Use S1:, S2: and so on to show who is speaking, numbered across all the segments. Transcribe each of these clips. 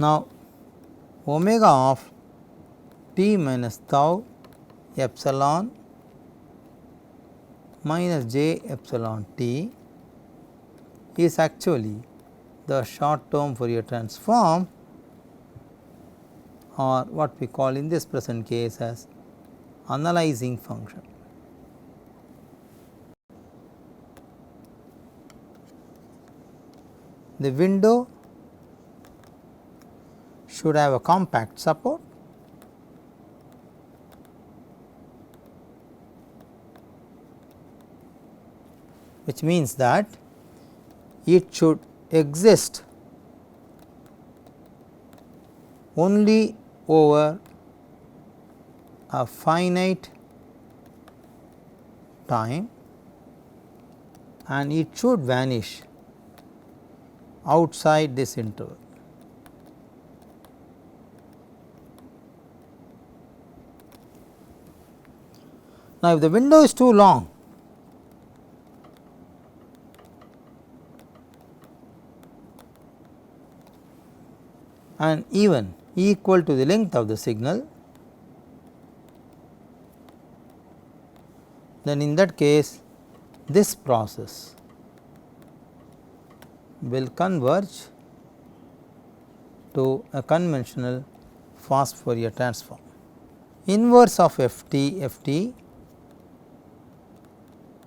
S1: Now, omega of t minus tau epsilon minus j epsilon t is actually the short term Fourier transform, or what we call in this present case as analyzing function. The window should have a compact support, which means that it should exist only over a finite time, and it should vanish outside this interval. Now, if the window is too long, and even equal to the length of the signal, then in that case this process will converge to a conventional fast Fourier transform. Inverse of ft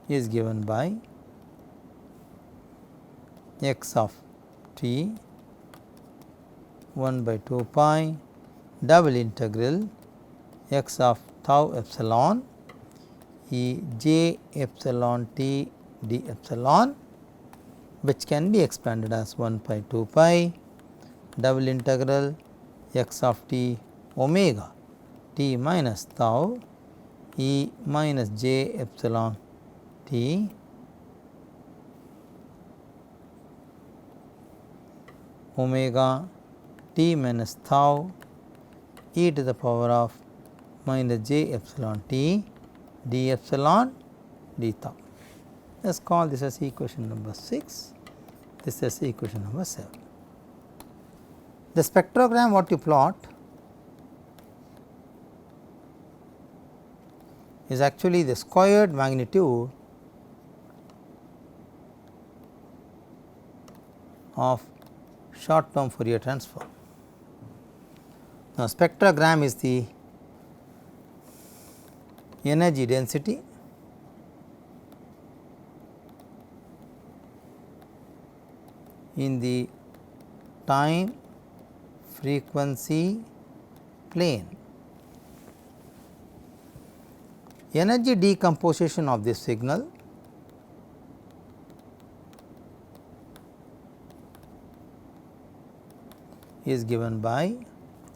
S1: is given by x of t 1 by 2 pi double integral x of tau epsilon e j epsilon t d epsilon, which can be expanded as 1 by 2 pi double integral x of t omega t minus tau e minus j epsilon t omega t minus tau e to the power of minus j epsilon t d epsilon d tau. Let us call this as equation number 6, this is equation number 7. The spectrogram what you plot is actually the squared magnitude of short term Fourier transform. Now, spectrogram is the energy density in the time frequency plane. Energy decomposition of this signal is given by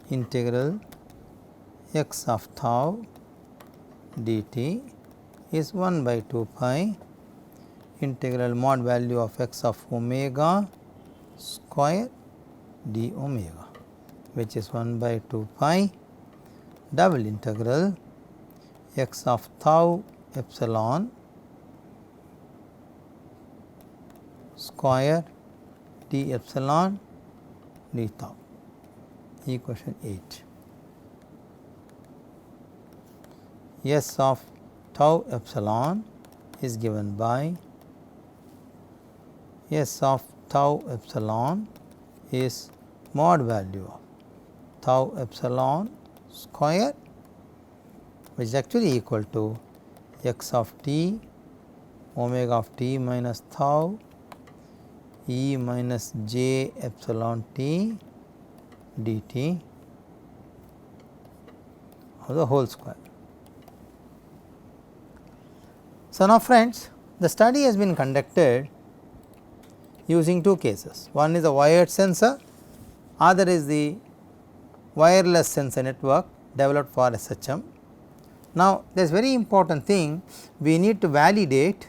S1: integral x of tau dt is 1 by 2 pi integral mod value of x of omega square d omega, which is 1 by 2 pi double integral x of tau epsilon square d epsilon d tau, equation 8. S of tau epsilon is given by S of tau epsilon is mod value of tau epsilon square, which is actually equal to x of t omega of t minus tau e minus j epsilon t dt of the whole square. So, now friends, the study has been conducted using two cases. One is a wired sensor, other is the wireless sensor network developed for SHM. Now, there is very important thing, we need to validate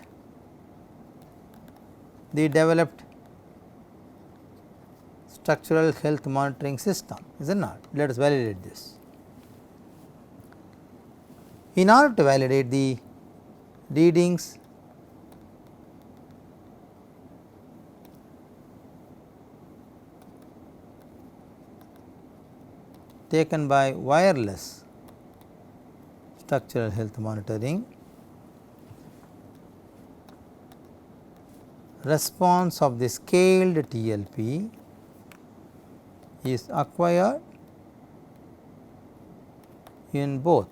S1: the developed structural health monitoring system, is it not? Let us validate this. In order to validate the readings taken by wireless structural health monitoring, response of the scaled TLP is acquired in both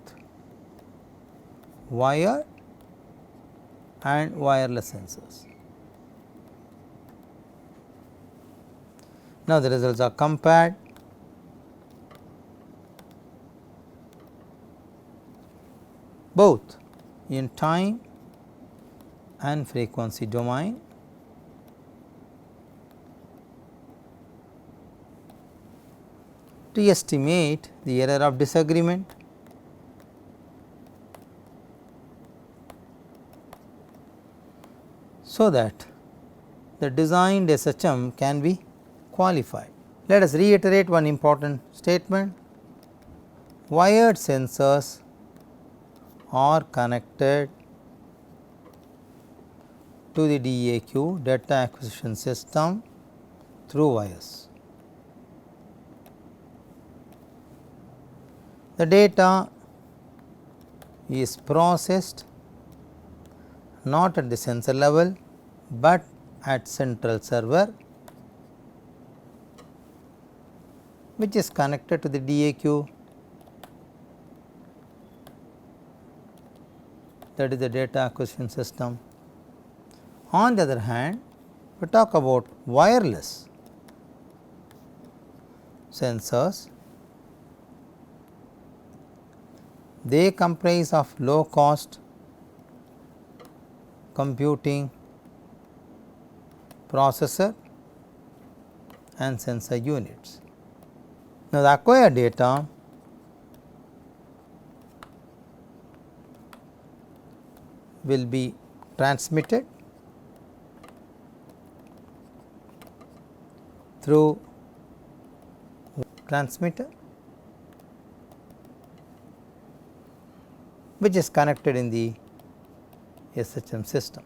S1: wired and wireless sensors. Now, the results are compared. Both in time and frequency domain. To estimate the error of disagreement, so that the designed SHM can be qualified. Let us reiterate one important statement. Wired sensors are connected to the DAQ, data acquisition system, through wires. The data is processed not at the sensor level, but at central server, which is connected to the DAQ, that is the data acquisition system. On the other hand, we talk about wireless sensors. They comprise of low cost computing processor and sensor units. Now, the acquired data will be transmitted through transmitter, which is connected in the SHM system.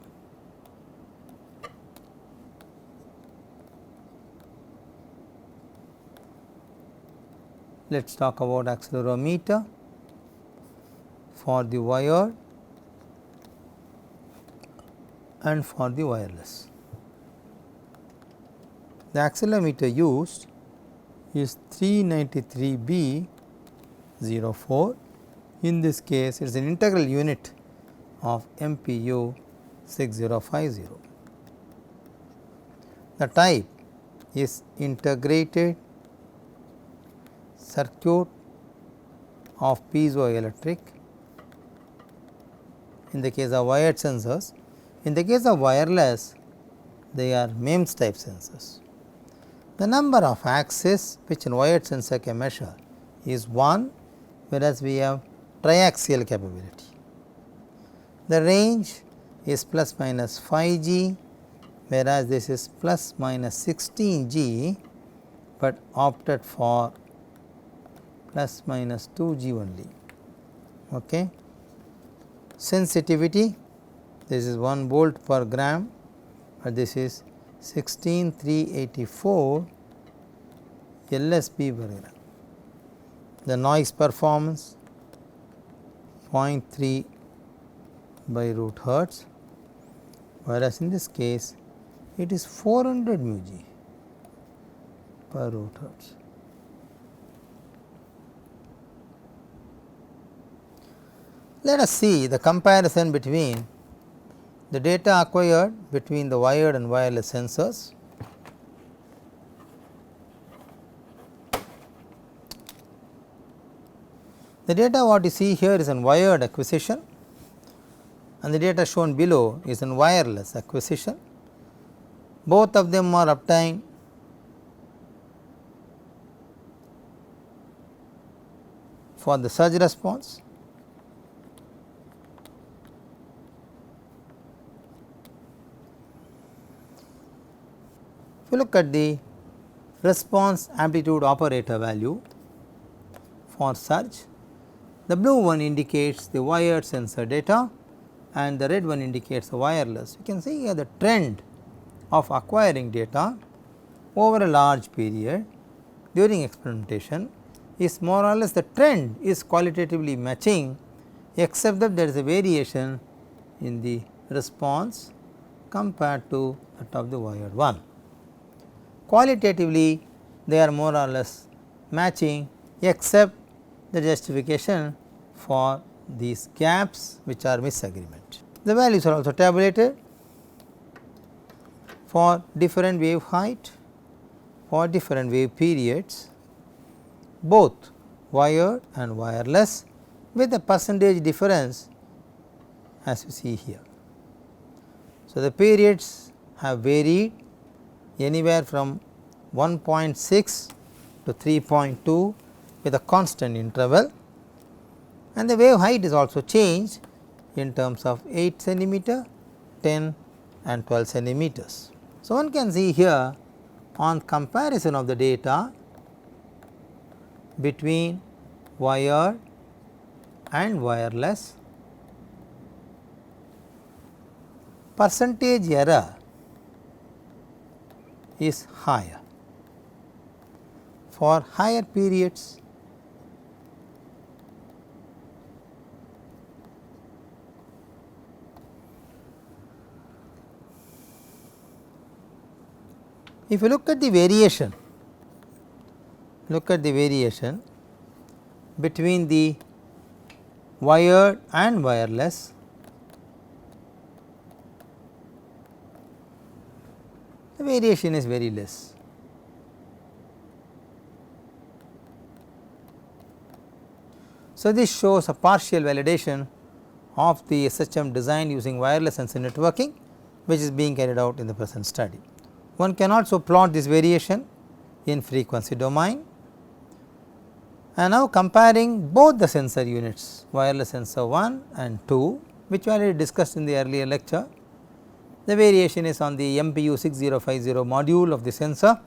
S1: Let us talk about accelerometer for the wired and for the wireless. The accelerometer used is 393B04. In this case, it is an integral unit of MPU 6050. The type is integrated circuit of piezoelectric in the case of wired sensors. In the case of wireless, they are MEMS type sensors. The number of axes which a wired sensor can measure is 1, whereas we have triaxial capability. The range is plus minus 5 G, whereas this is plus minus 16 G, but opted for plus minus 2 G only. Okay. Sensitivity, this is 1 volt per gram, but this is 16384 LSB per gram. The noise performance 0.3 by root hertz, whereas in this case it is 400 mu G per root hertz. Let us see the comparison between the data acquired between the wired and wireless sensors. The data what you see here is an wired acquisition, and the data shown below is an wireless acquisition. Both of them are obtained for the surge response. If you look at the response amplitude operator value for surge, the blue one indicates the wired sensor data and the red one indicates the wireless. You can see here the trend of acquiring data over a large period during experimentation is more or less the trend is qualitatively matching, except that there is a variation in the response compared to that of the wired one. Qualitatively they are more or less matching, except the justification for these gaps which are misagreement. The values are also tabulated for different wave height, for different wave periods, both wired and wireless, with a percentage difference as you see here. So, the periods have varied anywhere from 1.6 to 3.2 with a constant interval, and the wave height is also changed in terms of 8 centimeter, 10 and 12 centimeters. So, one can see here on comparison of the data between wired and wireless, percentage error is higher. For higher periods, if you look at the variation between the wired and wireless, the variation is very less. So, this shows a partial validation of the SHM design using wireless sensor networking, which is being carried out in the present study. One can also plot this variation in frequency domain, and now comparing both the sensor units, wireless sensor 1 and 2, which we already discussed in the earlier lecture. The variation is on the MPU 6050 module of the sensor.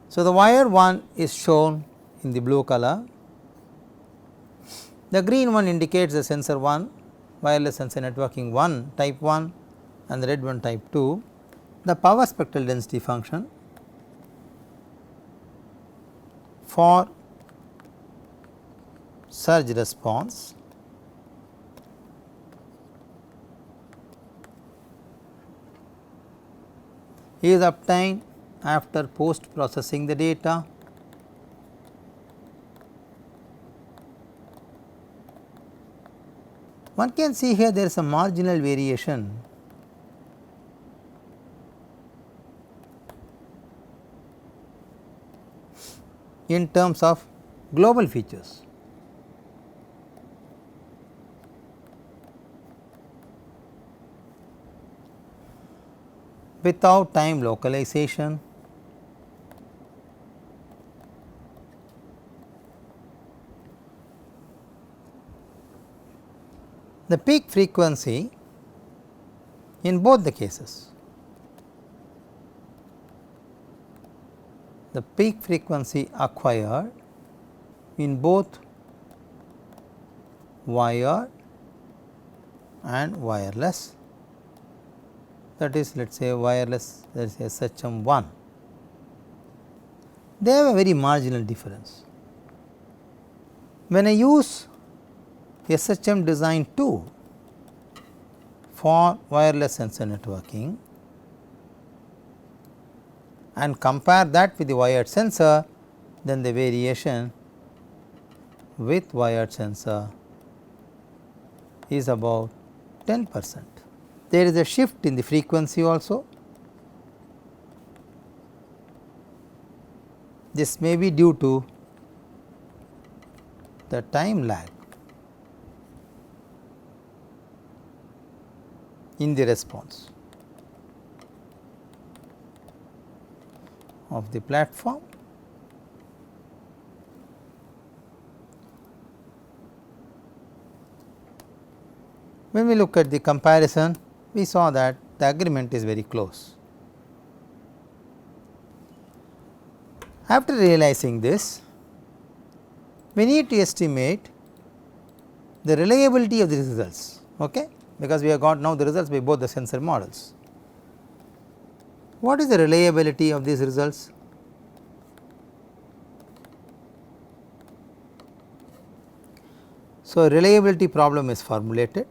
S1: So, the wire 1 is shown in the blue color, the green one indicates the sensor 1, wireless sensor networking 1 type 1 and the red one type 2. The power spectral density function for surge response is obtained after post processing the data. One can see here there is a marginal variation in terms of global features. Without time localization, the peak frequency in both the cases, the peak frequency acquired in both wired and wireless, that is let us say wireless, that is SHM 1, they have a very marginal difference. When I use SHM design 2 for wireless sensor networking and compare that with the wired sensor, then the variation with wired sensor is about 10%. There is a shift in the frequency also. This may be due to the time lag in the response of the platform. When we look at the comparison, we saw that the agreement is very close. After realizing this, we need to estimate the reliability of the results, okay? Because we have got now the results by both the sensor models. What is the reliability of these results? So, reliability problem is formulated.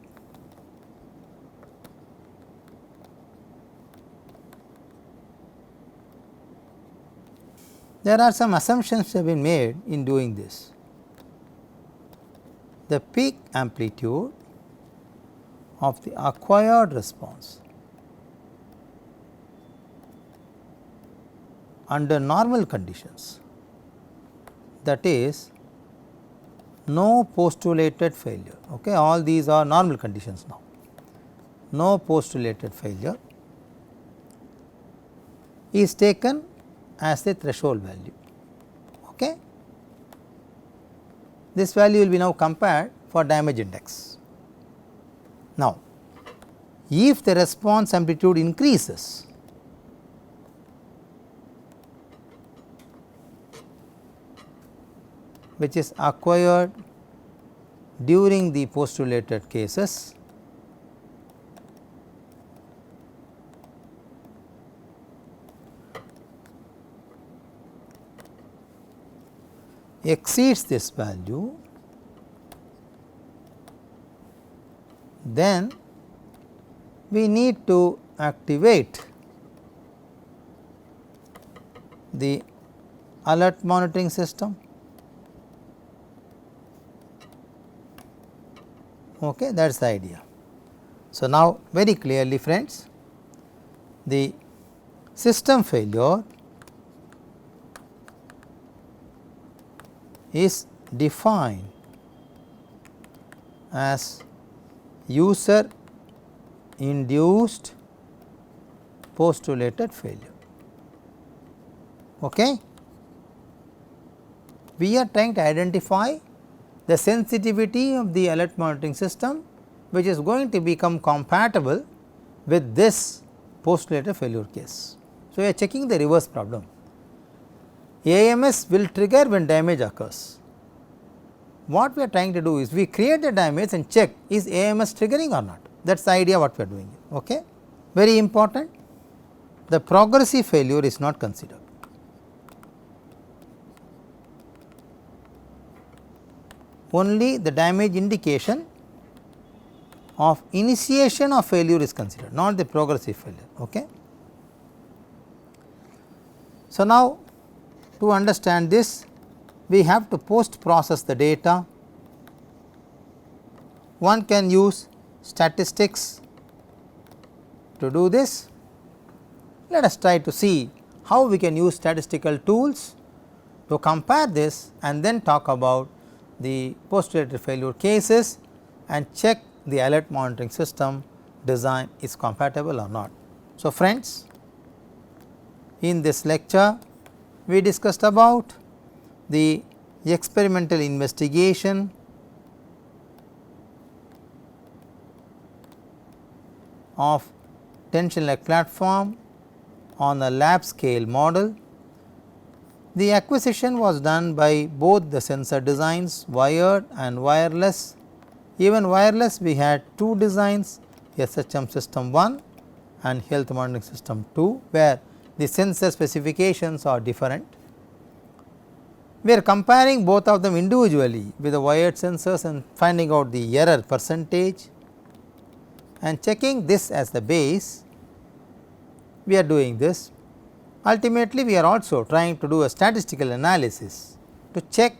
S1: There are some assumptions that have been made in doing this. The peak amplitude of the acquired response under normal conditions, that is no postulated failure. Okay, all these are normal conditions now. No postulated failure is taken as the threshold value. Okay. This value will be now compared for damage index. Now, if the response amplitude increases, which is acquired during the postulated cases, exceeds this value, then we need to activate the alert monitoring system. Okay, that is the idea. So, now very clearly friends, the system failure is defined as user induced postulated failure. Okay. We are trying to identify the sensitivity of the alert monitoring system, which is going to become compatible with this postulated failure case. So, we are checking the reverse problem. AMS will trigger when damage occurs. What we are trying to do is we create the damage and check is AMS triggering or not. That is the idea what we are doing. Okay. Very important, the progressive failure is not considered. Only the damage indication of initiation of failure is considered, not the progressive failure. Okay. So, now to understand this, we have to post process the data. One can use statistics to do this. Let us try to see how we can use statistical tools to compare this and then talk about the postulated failure cases and check the alert monitoring system design is compatible or not. So, friends, in this lecture we discussed about the experimental investigation of tension leg platform on a lab scale model. The acquisition was done by both the sensor designs, wired and wireless. Even wireless we had two designs, SHM system 1 and health monitoring system 2, where the sensor specifications are different. We are comparing both of them individually with the wired sensors and finding out the error percentage and checking this as the base. We are doing this. Ultimately, we are also trying to do a statistical analysis to check,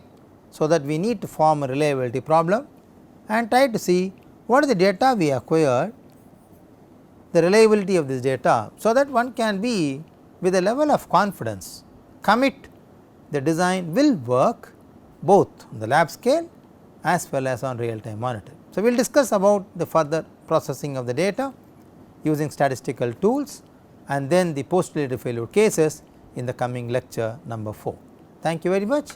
S1: so that we need to form a reliability problem and try to see what is the data we acquired, the reliability of this data, so that one can be with a level of confidence commit the design will work both on the lab scale as well as on real time monitoring. So, we will discuss about the further processing of the data using statistical tools and then the postulated failure cases in the coming lecture number 4. Thank you very much.